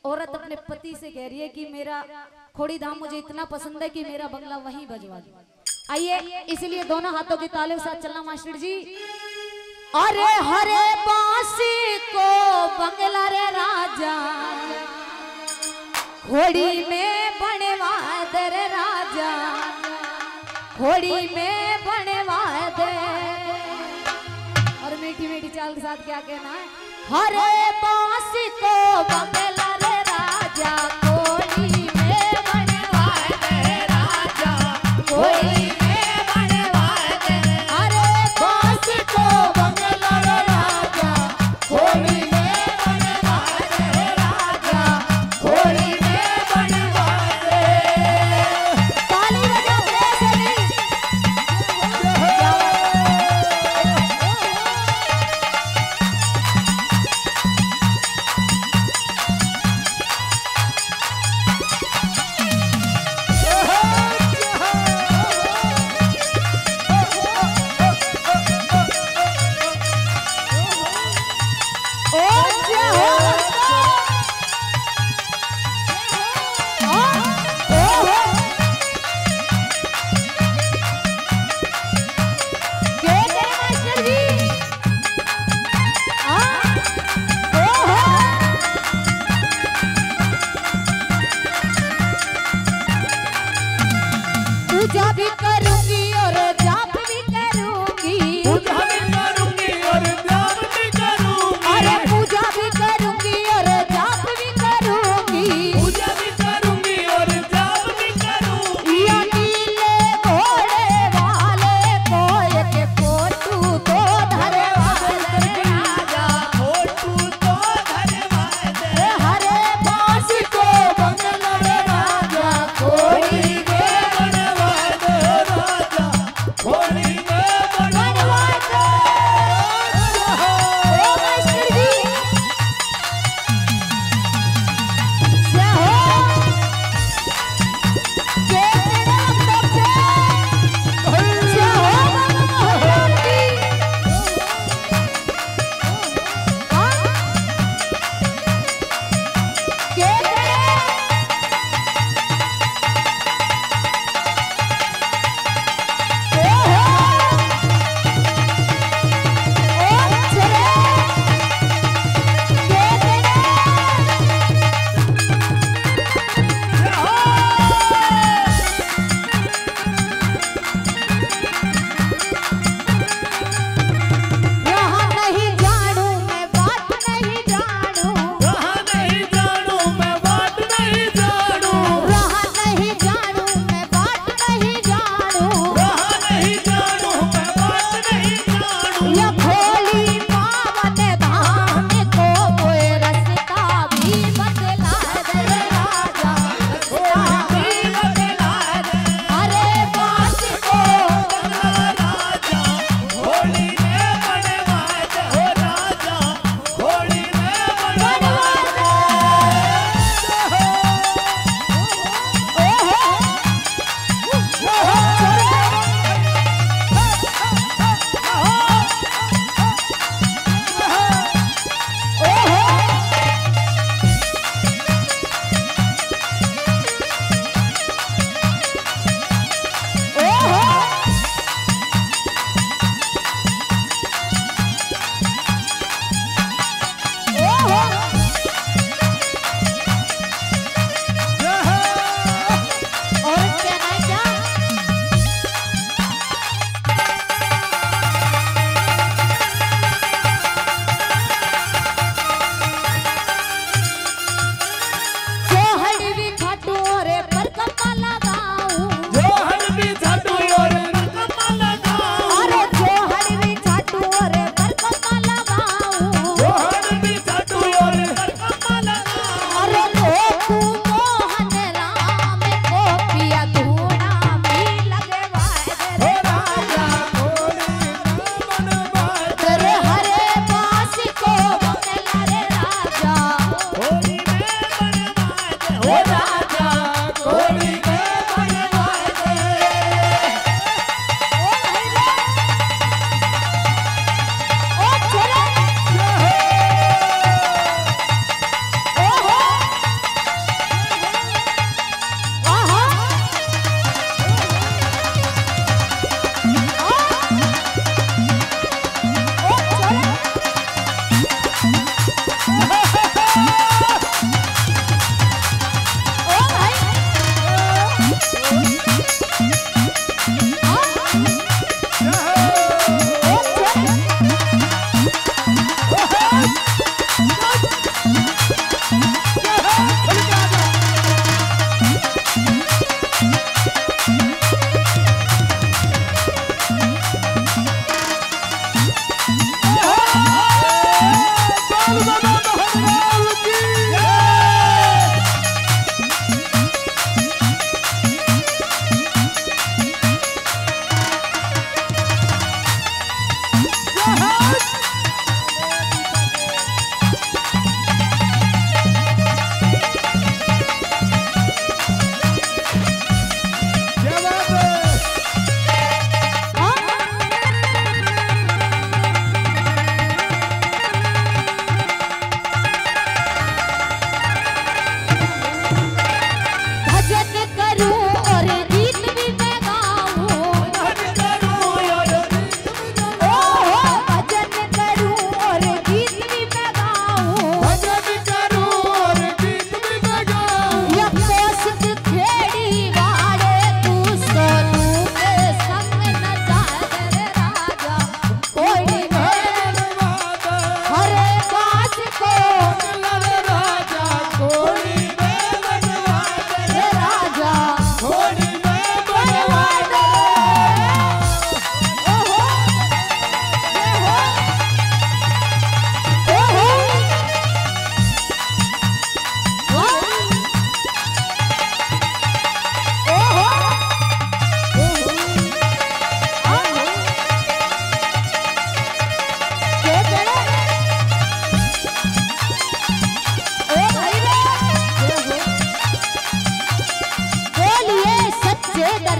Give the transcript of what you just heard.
औरत अपने पति से कह रही है कि मेरा खोड़ी धाम मुझे इतना पसंद है कि मेरा बंगला वहीं बजवा दो। आइए, इसलिए दोनों हाथों की तालियों के साथ चलना मास्टर जी। अरे हरे बांसी को बंगला रे राजा, खोड़ी में बनवा दे रे राजा, खोड़ी में बनवा दे। और मीठी मीठी चाल के साथ क्या कहना है? हरे बांसी को बंगला रे राजा, खोड़ी में बनवा दे राजा, खोड़ी में बनवा दे। हरे बांसी को बंगला रे राजा, खोड़ी में बनवा दे राजा, खोड़ी में बनवा दे। ताली बजाओ रे सभी। पूजा भी करूंगी और जाप भी करूंगी, पूजा भी करूंगी और जाप भी करूंगी, अरे पूजा भी करूंगी और जाप भी करूंगी, पूजा भी करूंगी और जाप भी करूंगी। या नीले घोड़े वाले को एक फोटू तो धरे वाले राजा, फोटू तो धन्यवाद दे। हरे बांसी को बंगला रे राजा, खोड़ी धन्यवाद राजा, खोड़ी में बनवा दे। ओ मास्टर जी से हो के तेरे अंदर से हो भगवान की। हाँ के तेरे यहाँ नहीं जानू मैं बात नहीं जानू, कहाँ नहीं जानू मैं दरिया